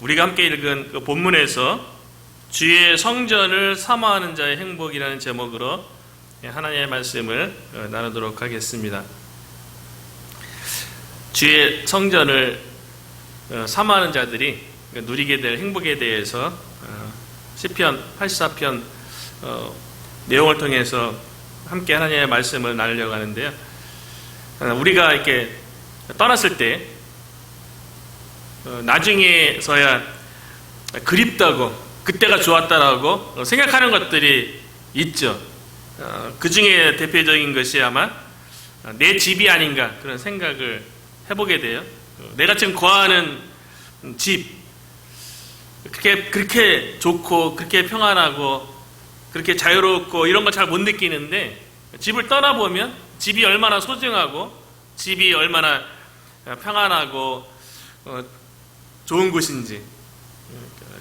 우리가 함께 읽은 그 본문에서 주의 성전을 사모하는 자의 행복이라는 제목으로 하나님의 말씀을 나누도록 하겠습니다. 주의 성전을 사모하는 자들이 누리게 될 행복에 대해서 시편 84편 내용을 통해서 함께 하나님의 말씀을 나누려고 하는데요. 우리가 이렇게 떠났을 때 나중에서야 그립다고 그때가 좋았다라고 생각하는 것들이 있죠. 그 중에 대표적인 것이 아마 내 집이 아닌가 그런 생각을 해보게 돼요. 내가 지금 거하는 집 그렇게 좋고 그렇게 평안하고 그렇게 자유롭고 이런 거 잘 못 느끼는데 집을 떠나보면 집이 얼마나 소중하고 집이 얼마나 평안하고 좋은 곳인지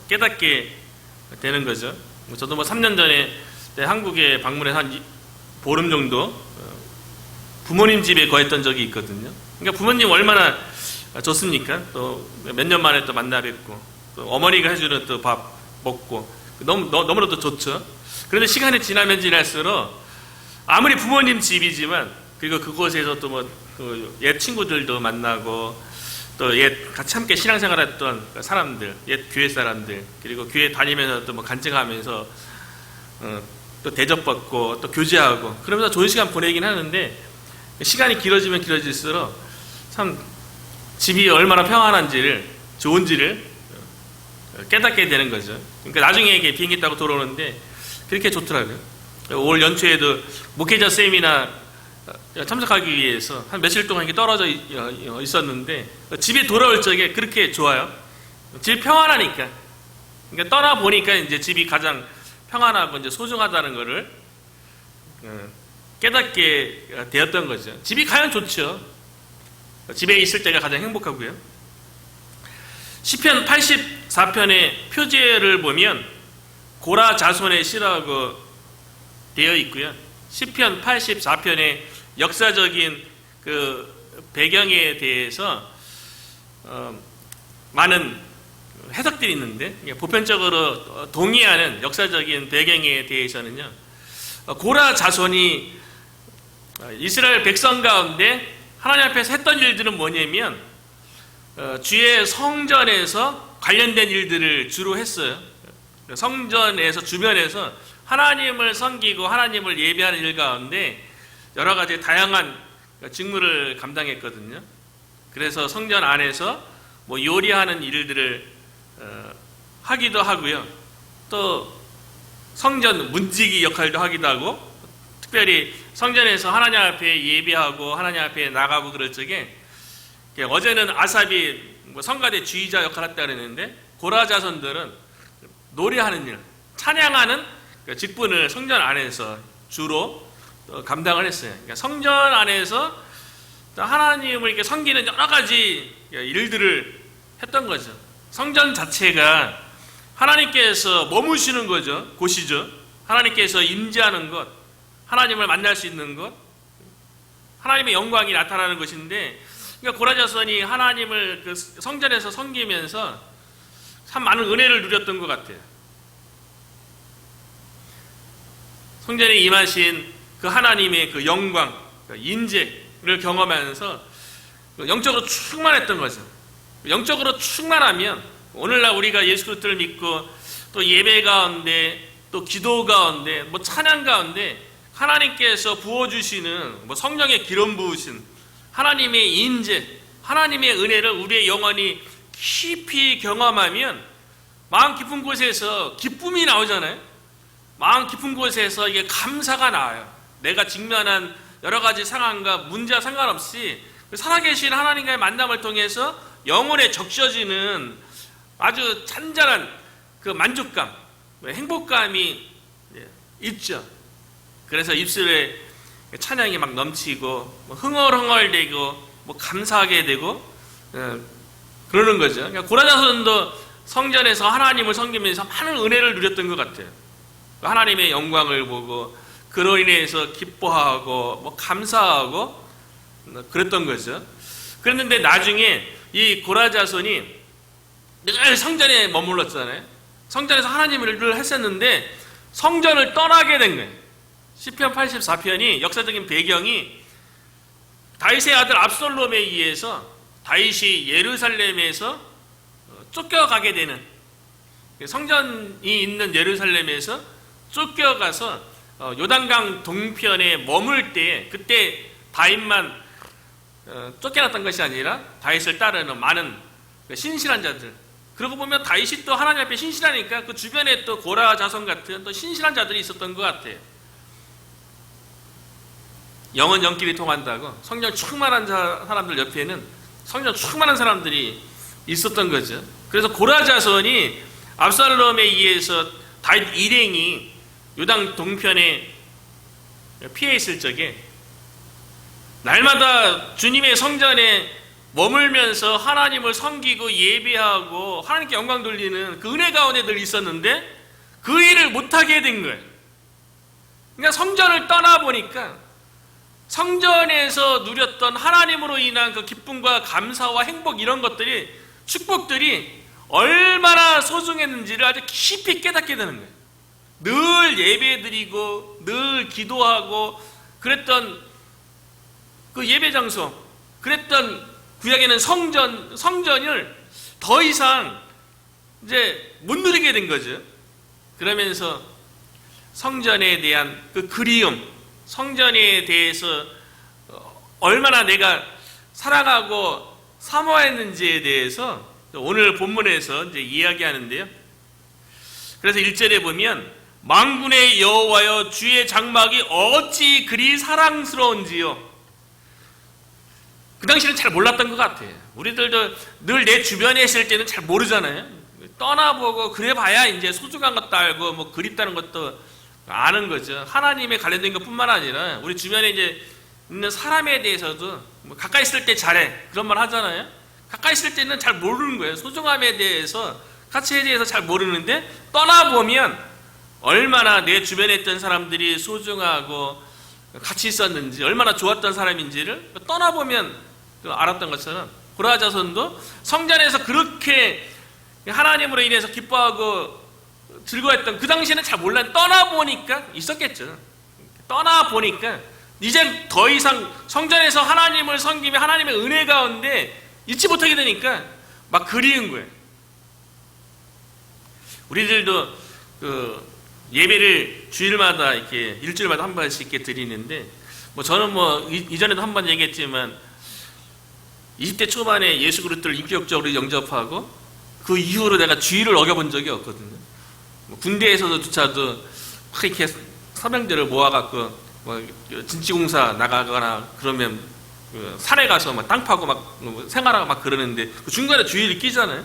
깨닫게 되는 거죠. 저도 3년 전에 한국에 방문해서 한 보름 정도 부모님 집에 거했던 적이 있거든요. 그러니까 부모님 얼마나 좋습니까? 또 몇 년 만에 또 만나 뵙고 또 어머니가 해주는 또 밥 먹고 너무나도 좋죠. 그런데 시간이 지나면 지날수록 아무리 부모님 집이지만 그리고 그곳에서 또 옛 친구들도 만나고 또 옛 같이 함께 신앙생활했던 사람들, 옛 교회 사람들, 그리고 교회 다니면서 또 간증하면서 또 대접받고 또 교제하고 그러면서 좋은 시간 보내긴 하는데 시간이 길어지면 길어질수록 참 집이 얼마나 평안한지를 좋은지를 깨닫게 되는 거죠. 그러니까 나중에 비행기 타고 돌아오는데 그렇게 좋더라고요. 올 연초에도 목회자 세미나 참석하기 위해서 한 며칠 동안 이렇게 떨어져 있었는데 집에 돌아올 적에 그렇게 좋아요. 집이 평안하니까. 그러니까 떠나 보니까 이제 집이 가장 평안하고 이제 소중하다는 것을 깨닫게 되었던 거죠. 집이 가장 좋죠. 집에 있을 때가 가장 행복하고요. 시편 84편의 표제를 보면 고라 자손의 시라고 되어 있고요. 시편 84편의 역사적인 그 배경에 대해서 많은 해석들이 있는데 보편적으로 동의하는 역사적인 배경에 대해서는요. 고라 자손이 이스라엘 백성 가운데 하나님 앞에서 했던 일들은 뭐냐면 주의 성전에서 관련된 일들을 주로 했어요. 성전에서 주변에서 하나님을 섬기고 하나님을 예배하는 일 가운데 여러 가지 다양한 직무를 감당했거든요. 그래서 성전 안에서 요리하는 일들을 하기도 하고요. 또 성전 문지기 역할도 하기도 하고 특별히 성전에서 하나님 앞에 예배하고 하나님 앞에 나가고 그럴 적에 어제는 아삽이 성가대 주의자 역할을 했다 그랬는데 고라 자손들은 노래하는 일, 찬양하는 직분을 성전 안에서 주로 감당을 했어요. 그러니까 성전 안에서 하나님을 이렇게 섬기는 여러 가지 일들을 했던 거죠. 성전 자체가 하나님께서 머무시는 거죠. 곳이죠. 하나님께서 임재하는 것, 하나님을 만날 수 있는 것, 하나님의 영광이 나타나는 것인데, 그러니까 고라 자손이 하나님을 그 성전에서 섬기면서 참 많은 은혜를 누렸던 것 같아요. 성전에 임하신 그 하나님의 그 영광, 그 인재를 경험하면서 영적으로 충만했던 거죠. 영적으로 충만하면 오늘날 우리가 예수 그리스도를 믿고 또 예배 가운데 또 기도 가운데 찬양 가운데 하나님께서 부어주시는 성령의 기름 부으신 하나님의 인재, 하나님의 은혜를 우리의 영혼이 깊이 경험하면 마음 깊은 곳에서 기쁨이 나오잖아요. 마음 깊은 곳에서 이게 감사가 나와요. 내가 직면한 여러 가지 상황과 문제와 상관없이 살아계신 하나님과의 만남을 통해서 영혼에 적셔지는 아주 잔잔한 그 만족감, 행복감이 있죠. 그래서 입술에 찬양이 막 넘치고 흥얼흥얼대고 감사하게 되고 그러는 거죠. 그러니까 고라 자손도 성전에서 하나님을 섬기면서 많은 은혜를 누렸던 것 같아요. 하나님의 영광을 보고 그로 인해서 기뻐하고 그랬던 거죠. 그랬는데 나중에 이 고라 자손이 늘 성전에 머물렀잖아요. 성전에서 하나님을 늘 했었는데 성전을 떠나게 된 거예요. 시편 84편이 역사적인 배경이 다윗의 아들 압살롬에 의해서 다윗이 예루살렘에서 쫓겨가게 되는, 성전이 있는 예루살렘에서 쫓겨가서 요단강 동편에 머물 때, 그때 다윗만 쫓겨났던 것이 아니라 다윗을 따르는 많은 신실한 자들, 그러고 보면 다윗이 또 하나님 앞에 신실하니까 그 주변에 또 고라 자손 같은 또 신실한 자들이 있었던 것 같아요. 영은 영끼리 통한다고 성령 충만한 사람들 옆에는 성령 충만한 사람들이 있었던 거죠. 그래서 고라 자손이 압살롬에 의해서 다윗 일행이 요단 동편에 피해 있을 적에 날마다 주님의 성전에 머물면서 하나님을 섬기고 예배하고 하나님께 영광 돌리는 그 은혜 가운데 늘 있었는데 그 일을 못하게 된 거예요. 그러니까 성전을 떠나보니까 성전에서 누렸던 하나님으로 인한 그 기쁨과 감사와 행복, 이런 것들이, 축복들이 얼마나 소중했는지를 아주 깊이 깨닫게 되는 거예요. 늘 예배드리고 늘 기도하고 그랬던 그 예배 장소, 그랬던 구약에는 성전을 더 이상 이제 못 누리게 된 거죠. 그러면서 성전에 대한 그 그리움, 성전에 대해서 얼마나 내가 사랑하고 사모했는지에 대해서 오늘 본문에서 이제 이야기하는데요. 그래서 1절에 보면 만군의 여호와여 주의 장막이 어찌 그리 사랑스러운지요. 그 당시는 잘 몰랐던 것 같아요. 우리들도 늘 내 주변에 있을 때는 잘 모르잖아요. 떠나보고 그래봐야 이제 소중한 것도 알고 뭐 그립다는 것도 아는 거죠. 하나님에 관련된 것뿐만 아니라 우리 주변에 이제 있는 사람에 대해서도 뭐 가까이 있을 때 잘해 그런 말 하잖아요. 가까이 있을 때는 잘 모르는 거예요. 소중함에 대해서, 가치에 대해서 잘 모르는데 떠나보면 얼마나 내 주변에 있던 사람들이 소중하고 같이 있었는지, 얼마나 좋았던 사람인지를 떠나보면 알았던 것처럼 고라 자손도 성전에서 그렇게 하나님으로 인해서 기뻐하고 즐거워했던 그 당시에는 잘 몰랐는데 떠나보니까 있었겠죠. 떠나보니까 이젠 더 이상 성전에서 하나님을 섬기며 하나님의 은혜 가운데 잊지 못하게 되니까 막 그리운 거예요. 우리들도 그 예배를 주일마다 이렇게 일주일마다 한 번씩 이렇게 드리는데, 뭐 저는 뭐 이전에도 한 번 얘기했지만 20대 초반에 예수 그리스도를 인격적으로 영접하고 그 이후로 내가 주일을 어겨본 적이 없거든요. 뭐 군대에서도 막 이렇게 사병들을 모아갖고 뭐 진지공사 나가거나 그러면 그 산에 가서 막 땅 파고 막 생활하고 막 그러는데 그 중간에 주일이 끼잖아요.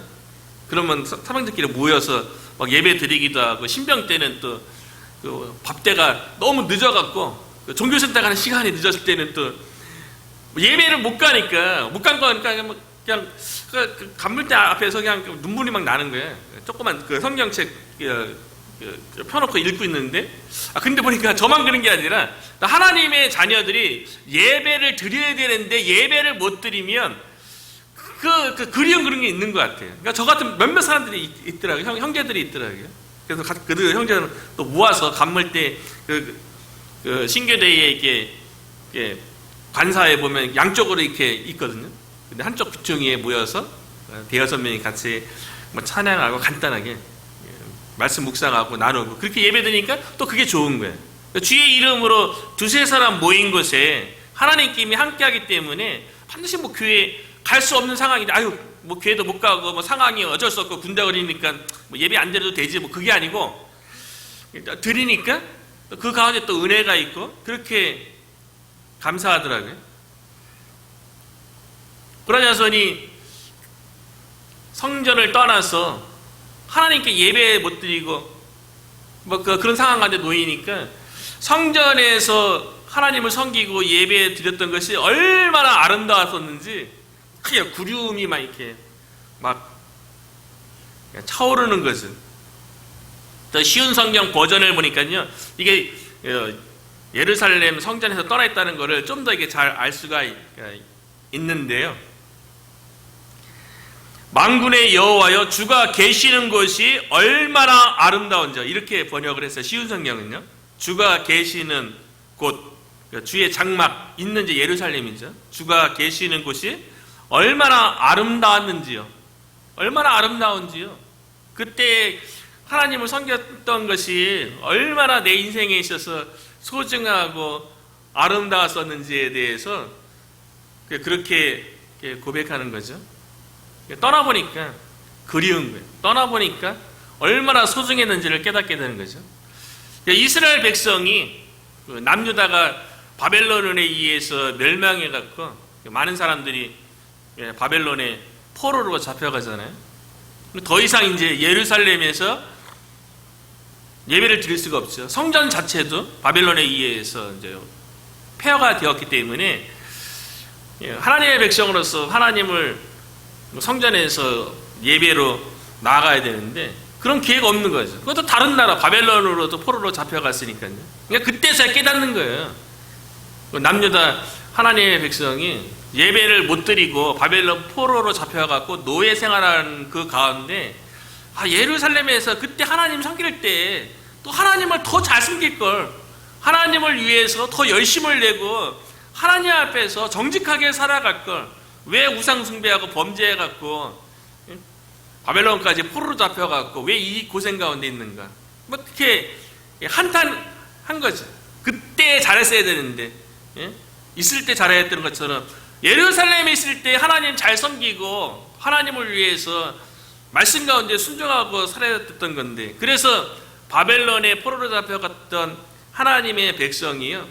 그러면 사병들끼리 모여서 막 예배 드리기도 하고, 신병 때는 또 그 밥때가 너무 늦어갖고 그 종교센터 가는 시간이 늦었을 때는 또 예배를 못 가니까 못 간 거니까 그냥 그 간물대 앞에서 그냥 눈물이 막 나는 거예요. 조그만 그 성경책 펴놓고 읽고 있는데, 근데 보니까 저만 그런 게 아니라 하나님의 자녀들이 예배를 드려야 되는데 예배를 못 드리면 그 그리움 그런 게 있는 것 같아요. 그러니까 저 같은 몇몇 사람들이 있더라고요. 형제들이 있더라고요. 그래서 그 형제들은 또 모아서 간물대 그 신교대에 이렇게 관사에 보면 양쪽으로 이렇게 있거든요. 근데 한쪽 귀퉁이에 모여서 대여섯 명이 같이 뭐 찬양하고 간단하게 말씀 묵상하고 나누고 그렇게 예배드리니까 또 그게 좋은 거예요. 주의 이름으로 두세 사람 모인 곳에 하나님께 이미 함께하기 때문에 반드시 뭐 교회 갈 수 없는 상황인데 뭐 교회도 못 가고 뭐 상황이 어쩔 수 없고 군대 걸리니까 뭐 예배 안 드려도 되지 뭐 그게 아니고 드리니까 그 가운데 또 은혜가 있고 그렇게 감사하더라고요. 고라 자손이 성전을 떠나서 하나님께 예배 못 드리고 뭐 그런 상황 가운데 놓이니까 성전에서 하나님을 섬기고 예배 드렸던 것이 얼마나 아름다웠었는지 크게 구름이 막 이렇게 막 차오르는 거죠. 더 쉬운 성경 버전을 보니까요, 이게 예루살렘 성전에서 떠나 있다는 것을 좀 더 이게 잘 알 수가 있는데요. 만군의 여호와여 주가 계시는 곳이 얼마나 아름다운지, 이렇게 번역을 했어요. 쉬운 성경은요. 주가 계시는 곳, 주의 장막 있는 지 예루살렘이죠. 주가 계시는 곳이 얼마나 아름다웠는지요. 얼마나 아름다운지요. 그때 하나님을 섬겼던 것이 얼마나 내 인생에 있어서 소중하고 아름다웠었는지에 대해서 그렇게 고백하는 거죠. 떠나보니까 그리운 거예요. 떠나보니까 얼마나 소중했는지를 깨닫게 되는 거죠. 이스라엘 백성이 남유다가 바벨론에 의해서 멸망해갖고 많은 사람들이 바벨론의 포로로 잡혀가잖아요. 더 이상 이제 예루살렘에서 예배를 드릴 수가 없죠. 성전 자체도 바벨론에 의해서 이제 폐허가 되었기 때문에 하나님의 백성으로서 하나님을 성전에서 예배로 나아가야 되는데 그런 기회가 없는 거죠. 그것도 다른 나라 바벨론으로도 포로로 잡혀갔으니까요. 그러니까 그때서야 깨닫는 거예요. 남유다 하나님의 백성이 예배를 못 드리고 바벨론 포로로 잡혀갖고 노예 생활하는 그 가운데 예루살렘에서 그때 하나님 섬길 때 또 하나님을 더 잘 섬길 걸, 하나님을 위해서 더 열심을 내고 하나님 앞에서 정직하게 살아갈 걸, 왜 우상 숭배하고 범죄해갖고 바벨론까지 포로로 잡혀갖고 왜 이 고생 가운데 있는가? 뭐 이렇게 한탄한 거죠. 그때 잘했어야 되는데, 있을 때 잘해야 했던 것처럼 예루살렘에 있을 때 하나님 잘 섬기고 하나님을 위해서 말씀 가운데 순종하고 살아야 됐던 건데, 그래서 바벨론에 포로로 잡혀갔던 하나님의 백성이요,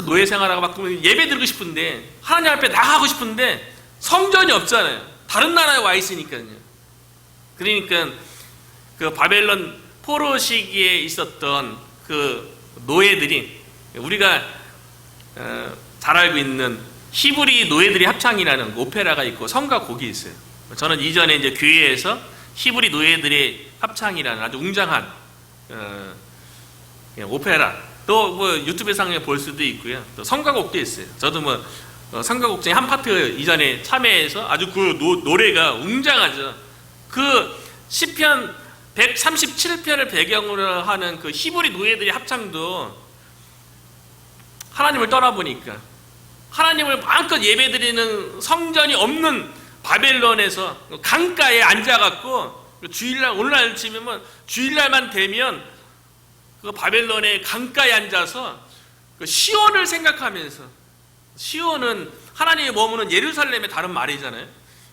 노예 생활하고 막 예배 드리고 싶은데 하나님 앞에 나가고 싶은데 성전이 없잖아요. 다른 나라에 와 있으니까요. 그러니까 그 바벨론 포로 시기에 있었던 그 노예들이, 우리가 잘 알고 있는 히브리 노예들의 합창이라는 오페라가 있고 성가 곡이 있어요. 저는 이전에 이제 교회에서 히브리 노예들의 합창이라는 아주 웅장한 오페라, 또 뭐 유튜브 상에 볼 수도 있고요. 또 성가곡도 있어요. 저도 뭐 성가곡 중에 한 파트 이전에 참여해서 아주 그 노래가 웅장하죠. 그 시편 137편을 배경으로 하는 그 히브리 노예들의 합창도 하나님을 떠나보니까, 하나님을 마음껏 예배드리는 성전이 없는 바벨론에서 강가에 앉아갖고 주일날, 오늘날 치면 주일날만 되면 그 바벨론의 강가에 앉아서 그 시온을 생각하면서, 시온은 하나님이 머무는 예루살렘의 다른 말이잖아요.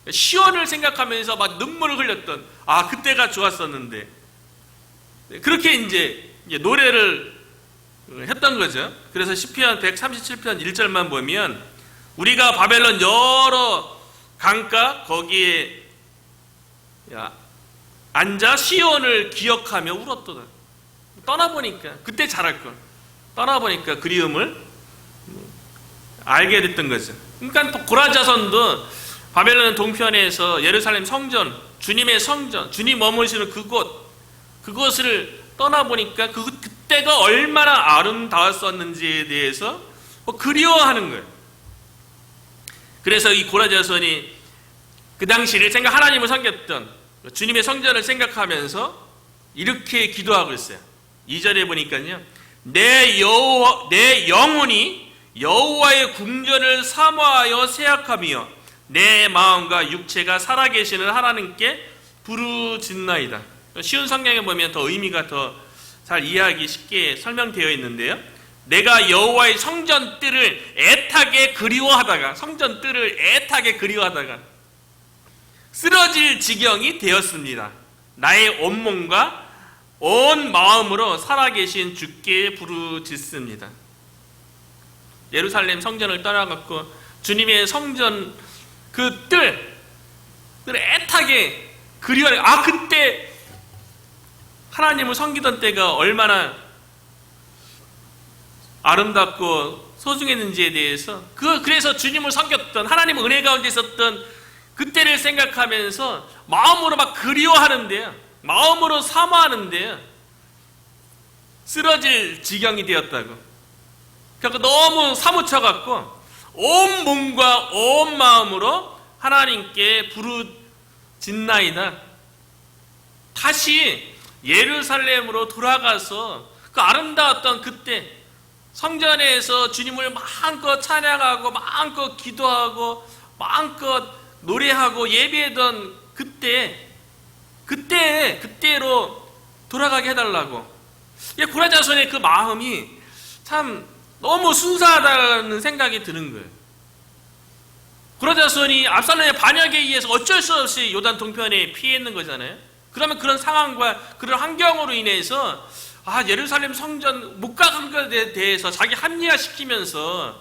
시온을 생각하면서 막 눈물을 흘렸던, 그때가 좋았었는데, 그렇게 이제 노래를 했던 거죠. 그래서 시편 137편 1절만 보면 우리가 바벨론 여러 강가 거기에 앉아 시온을 기억하며 울었도다. 떠나보니까 그때 잘할걸, 떠나보니까 그리움을 알게 됐던 거죠. 그러니까 고라자손도 바벨론 동편에서 예루살렘 성전, 주님의 성전, 주님 머무시는 그곳을 떠나보니까 그때가 얼마나 아름다웠었는지에 대해서 그리워하는 거예요. 그래서 이 고라자손이 그 당시를 하나님을 섬겼던 주님의 성전을 생각하면서 이렇게 기도하고 있어요. 2절에 보니까요, 내 영혼이 여호와의 궁전을 사모하여 세약하며 내 마음과 육체가 살아계시는 하나님께 부르짖나이다. 쉬운 성경에 보면 더 의미가 더 잘 이해하기 쉽게 설명되어 있는데요, 내가 여호와의 성전 뜰을 애타게 그리워하다가, 성전 뜰을 애타게 그리워하다가 쓰러질 지경이 되었습니다. 나의 온몸과 온 마음으로 살아계신 주께 부르짖습니다. 예루살렘 성전을 떠나갖고 주님의 성전 그 뜰을 애타게 그리워해. 그때 하나님을 섬기던 때가 얼마나 아름답고 소중했는지에 대해서, 그래서 주님을 섬겼던, 하나님의 은혜 가운데 있었던 그때를 생각하면서 마음으로 막 그리워하는데요, 마음으로 사모하는데요, 쓰러질 지경이 되었다고. 그러니까 너무 사무쳐갖고 온 몸과 온 마음으로 하나님께 부르짖나이다. 다시 예루살렘으로 돌아가서 그 아름다웠던 그때 성전에서 주님을 마음껏 찬양하고 마음껏 기도하고 마음껏 노래하고 예배하던 그때로 돌아가게 해달라고. 고라자손의 그 마음이 참 너무 순수하다는 생각이 드는 거예요. 고라자손이 압살롬의 반역에 의해서 어쩔 수 없이 요단 동편에 피해 있는 거잖아요. 그러면 그런 상황과 그런 환경으로 인해서 예루살렘 성전 못 가는 것에 대해서 자기 합리화시키면서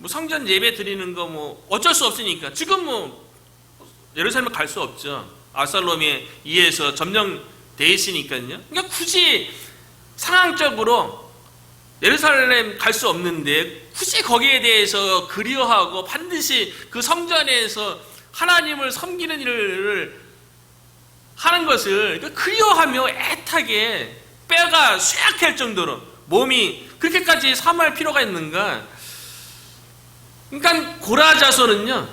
성전 예배 드리는 거 어쩔 수 없으니까 지금 예루살렘 갈 수 없죠. 압살롬에 의해서 점령돼 있으니까요. 그러니까 굳이 상황적으로 예루살렘 갈 수 없는데 굳이 거기에 대해서 그리워하고 반드시 그 성전에서 하나님을 섬기는 일을 하는 것을 그리워하며 애타게 뼈가 쇠약할 정도로 몸이 그렇게까지 사모할 필요가 있는가? 그러니까 고라자손은요,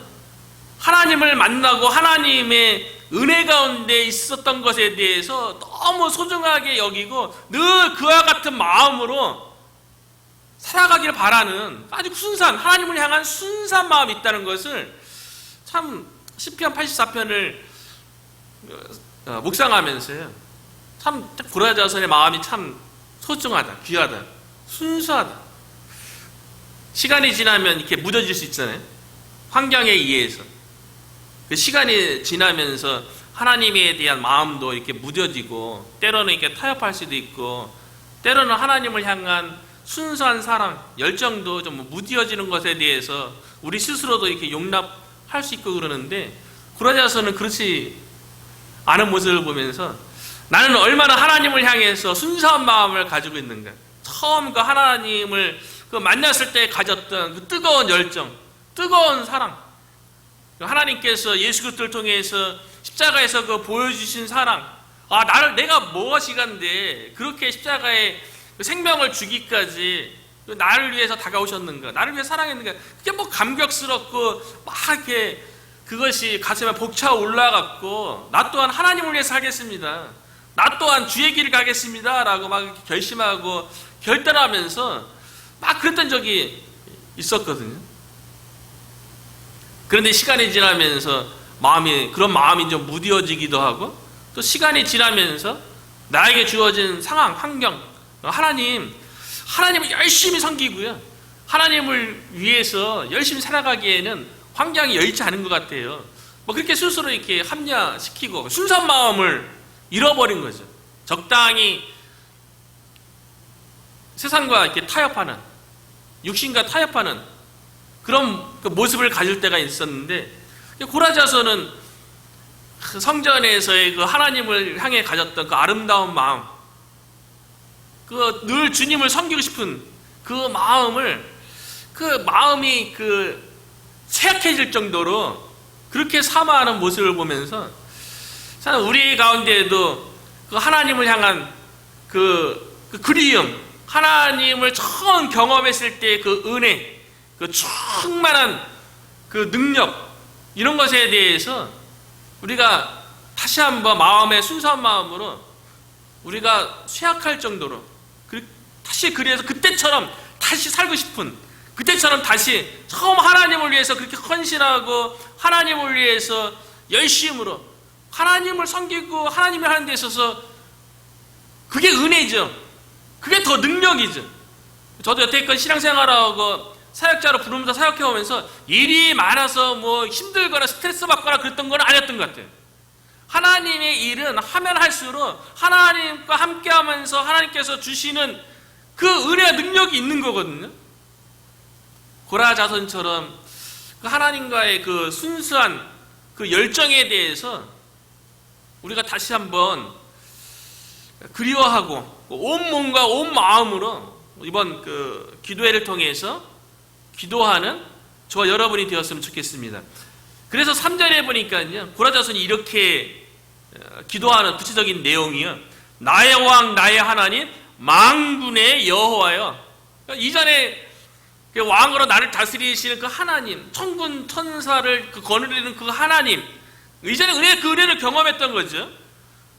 하나님을 만나고 하나님의 은혜 가운데 있었던 것에 대해서 너무 소중하게 여기고 늘 그와 같은 마음으로 살아가기를 바라는 아주 순수한, 하나님을 향한 순수한 마음이 있다는 것을 참 시편 84편을 묵상하면서요, 참 고라자손의 마음이 참 소중하다, 귀하다, 순수하다. 시간이 지나면 이렇게 무뎌질 수 있잖아요. 환경에 의해서. 그 시간이 지나면서 하나님에 대한 마음도 이렇게 무뎌지고, 때로는 이렇게 타협할 수도 있고, 때로는 하나님을 향한 순수한 사랑, 열정도 좀 무뎌지는 것에 대해서 우리 스스로도 이렇게 용납할 수 있고 그러는데, 고라자손은 그렇지 않은 모습을 보면서 나는 얼마나 하나님을 향해서 순수한 마음을 가지고 있는가. 처음 그 하나님을 만났을 때 가졌던 그 뜨거운 열정, 뜨거운 사랑, 하나님께서 예수 그리스도를 통해서 십자가에서 그 보여주신 사랑, 내가 무엇이간데 그렇게 십자가에 생명을 주기까지 나를 위해서 다가오셨는가, 나를 위해 사랑했는가. 그게 감격스럽고 막 이렇게 그것이 가슴에 벅차 올라갔고, 나 또한 하나님을 위해서 살겠습니다, 나 또한 주의 길을 가겠습니다 라고 막 결심하고 결단하면서 막 그랬던 적이 있었거든요. 그런데 시간이 지나면서 그런 마음이 좀 무뎌지기도 하고, 또 시간이 지나면서 나에게 주어진 상황, 환경, 하나님을 열심히 섬기고요, 하나님을 위해서 열심히 살아가기에는 환경이 여의치 않은 것 같아요. 그렇게 스스로 이렇게 합리화시키고 순수한 마음을 잃어버린 거죠. 적당히 세상과 이렇게 타협하는, 육신과 타협하는 그런 모습을 가질 때가 있었는데, 고라자손은 성전에서의 그 하나님을 향해 가졌던 그 아름다운 마음, 늘 주님을 섬기고 싶은 그 마음이 쇠약해질 정도로 그렇게 사모하는 모습을 보면서, 우리 가운데에도 그 하나님을 향한 그 그리움, 하나님을 처음 경험했을 때 그 은혜, 그 충만한 그 능력, 이런 것에 대해서 우리가 다시 한번 마음의 순수한 마음으로 우리가 쇠약할 정도로, 다시 그래서 그때처럼 다시 살고 싶은, 그때처럼 다시 처음 하나님을 위해서 그렇게 헌신하고 하나님을 위해서 열심으로 하나님을 섬기고 하나님을 하는 데 있어서 그게 은혜죠. 그게 더 능력이죠. 저도 여태껏 신앙생활하고 사역자로 부르면서 사역해오면서 일이 많아서 힘들거나 스트레스 받거나 그랬던 건 아니었던 것 같아요. 하나님의 일은 하면 할수록 하나님과 함께 하면서 하나님께서 주시는 그 은혜와 능력이 있는 거거든요. 고라자손처럼 그 하나님과의 그 순수한 그 열정에 대해서 우리가 다시 한번 그리워하고 온 몸과 온 마음으로 이번 그 기도회를 통해서 기도하는 저와 여러분이 되었으면 좋겠습니다. 그래서 3절에 보니까요, 고라자손이 이렇게 기도하는 구체적인 내용이요, 나의 왕 나의 하나님 만군의 여호와여. 이전에 왕으로 나를 다스리시는 그 하나님, 천군 천사를 거느리는 그 하나님, 이전에 그 은혜를 경험했던 거죠.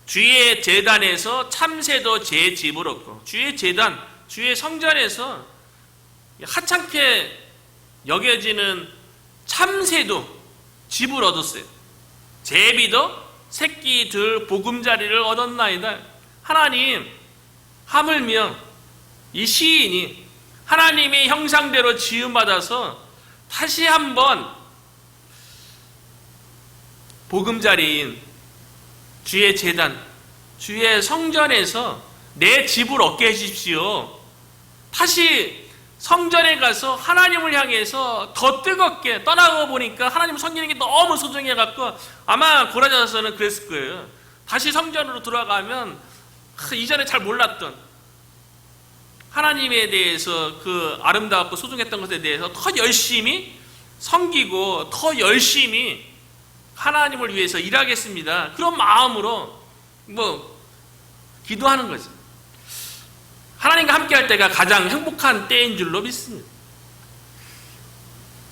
주의 제단에서 참새도 제 집을 얻고, 주의 제단, 주의 성전에서 하찮게 여겨지는 참새도 집을 얻었어요. 제비도 새끼들 보금자리를 얻었나이다. 하나님, 하물며 이 시인이 하나님의 형상대로 지음받아서 다시 한번 보금자리인 주의 제단, 주의 성전에서 내 집을 얻게 해주십시오. 다시 성전에 가서 하나님을 향해서 더 뜨겁게 떠나고 보니까 하나님 섬기는 게 너무 소중해갖고 아마 고라자서는 그랬을 거예요. 다시 성전으로 돌아가면 이전에 잘 몰랐던 하나님에 대해서 그 아름다웠고 소중했던 것에 대해서 더 열심히 섬기고 더 열심히 하나님을 위해서 일하겠습니다. 그런 마음으로 기도하는 거죠. 하나님과 함께 할 때가 가장 행복한 때인 줄로 믿습니다.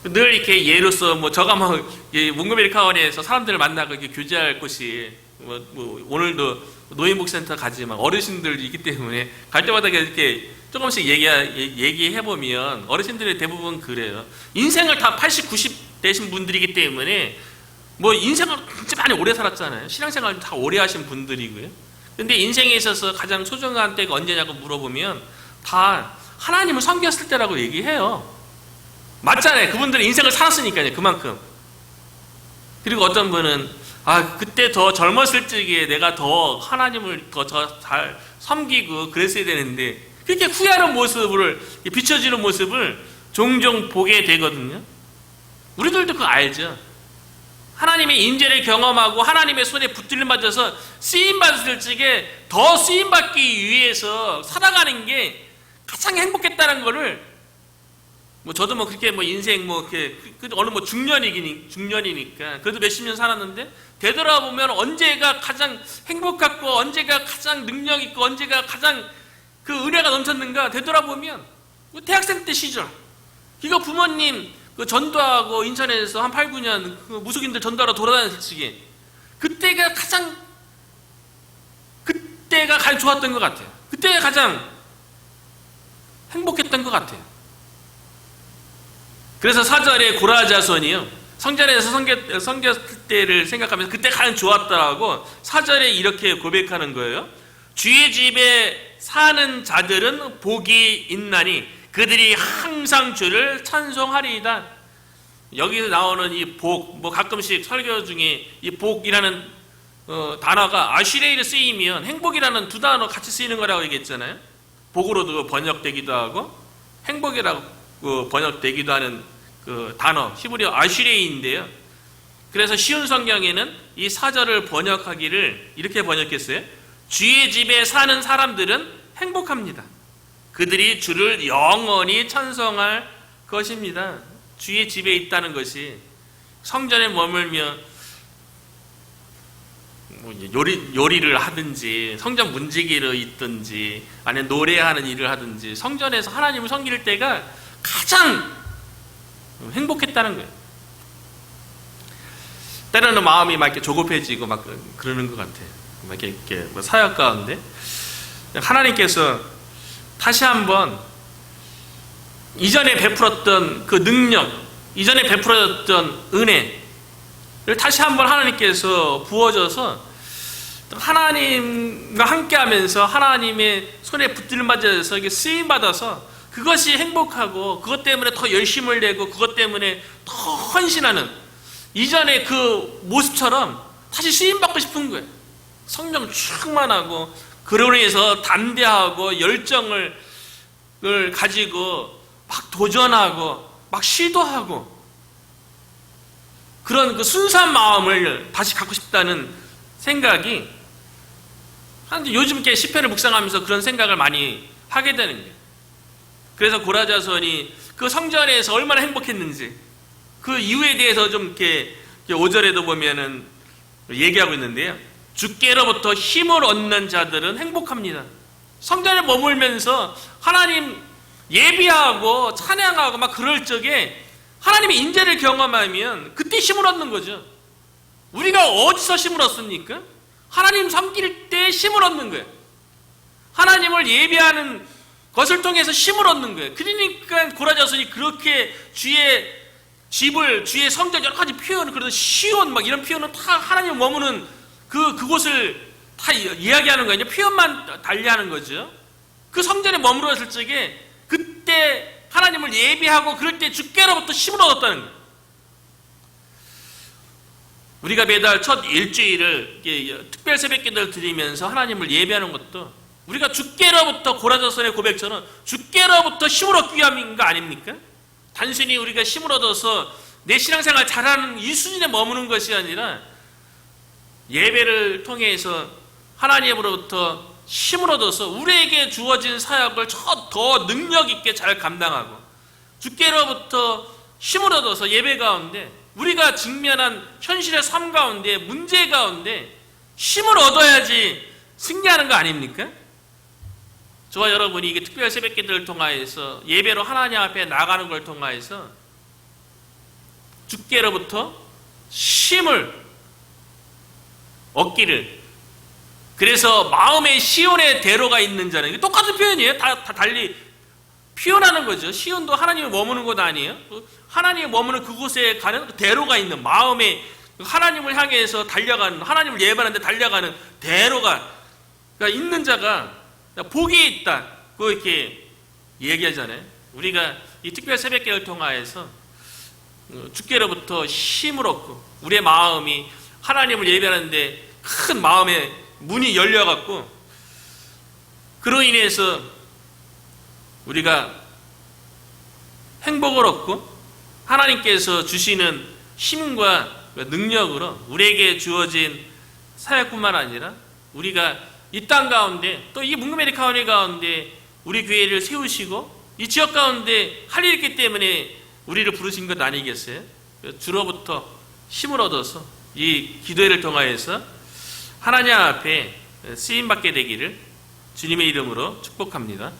늘 이렇게 예로서 저가 몽고메리카원에서 사람들을 만나고 이렇게 교제할 곳이 오늘도 노인복센터 가지만 어르신들이 있기 때문에 갈 때마다 이렇게 조금씩 얘기해보면 어르신들이 대부분 그래요. 인생을 다 80, 90 되신 분들이기 때문에 인생을 진짜 많이 오래 살았잖아요. 신앙생활 다 오래 하신 분들이고요. 근데 인생에 있어서 가장 소중한 때가 언제냐고 물어보면 다 하나님을 섬겼을 때라고 얘기해요. 맞잖아요. 그분들은 인생을 살았으니까요. 그만큼. 그리고 어떤 분은 그때 더 젊었을 적에 내가 더 하나님을 더 잘 섬기고 그랬어야 되는데 그렇게 후회하는 모습을 비춰지는 모습을 종종 보게 되거든요. 우리들도 그거 알죠. 하나님의 인재를 경험하고 하나님의 손에 붙들림 맞아서 쓰임받을 적에 더 쓰임받기 위해서 살아가는 게 가장 행복했다는 거를 저도 그렇게 인생 어느 중년이니까 그래도 몇십 년 살았는데 되돌아보면 언제가 가장 행복했고 언제가 가장 능력 있고 언제가 가장 그 은혜가 넘쳤는가 되돌아보면 대학생 때 시절 이거 부모님 전도하고 인천에서 한 8, 9년 무속인들 전도하러 돌아다녔을 적에 그때가 가장 좋았던 것 같아요. 그때가 가장 행복했던 것 같아요. 그래서 4절에 고라자손이요 성전에서 섬겼을 때를 생각하면서 그때 가장 좋았다라고 4절에 이렇게 고백하는 거예요. 주의 집에 사는 자들은 복이 있나니 그들이 항상 주를 찬송하리이다. 여기서 나오는 이 복, 가끔씩 설교 중에 이 복이라는 단어가 아슈레이로 쓰이면 행복이라는 두 단어 같이 쓰이는 거라고 얘기했잖아요. 복으로도 번역되기도 하고 행복이라고 번역되기도 하는 그 단어 히브리어 아슈레이인데요. 그래서 쉬운 성경에는 이 4절을 번역하기를 이렇게 번역했어요. 주의 집에 사는 사람들은 행복합니다. 그들이 주를 영원히 찬송할 것입니다. 주의 집에 있다는 것이 성전에 머물며 요리를 하든지 성전 문지기로 있든지 아니면 노래하는 일을 하든지 성전에서 하나님을 섬길 때가 가장 행복했다는 거예요. 때로는 마음이 이렇게 조급해지고 그러는 것 같아요. 이렇게 사역 가운데 하나님께서 다시 한번 이전에 베풀었던 그 능력, 이전에 베풀었던 은혜를 다시 한번 하나님께서 부어줘서 하나님과 함께하면서 하나님의 손에 붙들림 맞아서 쓰임받아서 그것이 행복하고 그것 때문에 더 열심을 내고 그것 때문에 더 헌신하는 이전의 그 모습처럼 다시 쓰임받고 싶은 거예요. 성령 충만하고 그로 인해서 담대하고 열정을 가지고 막 도전하고 막 시도하고 그런 그 순수한 마음을 다시 갖고 싶다는 생각이 요즘 이렇게 시편을 묵상하면서 그런 생각을 많이 하게 되는 거예요. 그래서 고라자손이 그 성전에서 얼마나 행복했는지 그 이유에 대해서 좀 이렇게 5절에도 보면은 얘기하고 있는데요. 주께로부터 힘을 얻는 자들은 행복합니다. 성전에 머물면서 하나님 예비하고 찬양하고 막 그럴 적에 하나님의 인재를 경험하면 그때 힘을 얻는 거죠. 우리가 어디서 힘을 얻습니까? 하나님 섬길 때 힘을 얻는 거예요. 하나님을 예배하는 것을 통해서 힘을 얻는 거예요. 그러니까 고라자손이 그렇게 주의 집을, 주의 성전 여러 가지 표현, 그래서 시온 막 이런 표현은 다 하나님 머무는 그곳을 다 이야기하는 거예요. 표현만 달리하는 거죠. 그 성전에 머물렀을 적에 그때 하나님을 예배하고 그럴 때 주께로부터 힘을 얻었다는 거예요. 우리가 매달 첫 일주일을 특별 새벽기도를 드리면서 하나님을 예배하는 것도 우리가 주께로부터 고라자손의 고백처럼 주께로부터 힘을 얻기 위함인 거 아닙니까? 단순히 우리가 힘을 얻어서 내 신앙생활 잘하는 이 수준에 머무는 것이 아니라 예배를 통해서 하나님으로부터 힘을 얻어서 우리에게 주어진 사역을 더 능력 있게 잘 감당하고 주께로부터 힘을 얻어서 예배 가운데 우리가 직면한 현실의 삶 가운데 문제 가운데 힘을 얻어야지 승리하는 거 아닙니까? 저와 여러분이 이게 특별 새벽기도를 통하여서 예배로 하나님 앞에 나가는 걸 통하여서 주께로부터 힘을 얻기를, 그래서 마음의 시온의 대로가 있는 자는, 똑같은 표현이에요. 다 달리 표현하는 거죠. 시온도 하나님이 머무는 곳 아니에요? 하나님이 머무는 그곳에 가는 대로가 있는, 마음에 하나님을 향해서 달려가는, 하나님을 예배하는데 달려가는 대로가 있는 자가 복이 있다. 그거 이렇게 얘기하잖아요. 우리가 이 특별 새벽기를 통하여서 주께로부터 힘을 얻고 우리의 마음이 하나님을 예배하는데 큰 마음의 문이 열려갖고 그로 인해서 우리가 행복을 얻고 하나님께서 주시는 힘과 능력으로 우리에게 주어진 사역뿐만 아니라 우리가 이 땅 가운데 또 이 뭉그메리 카운티 가운데 우리 교회를 세우시고 이 지역 가운데 할 일이 있기 때문에 우리를 부르신 것 아니겠어요? 주로부터 힘을 얻어서 이 기도회를 통하여서 하나님 앞에 쓰임받게 되기를 주님의 이름으로 축복합니다.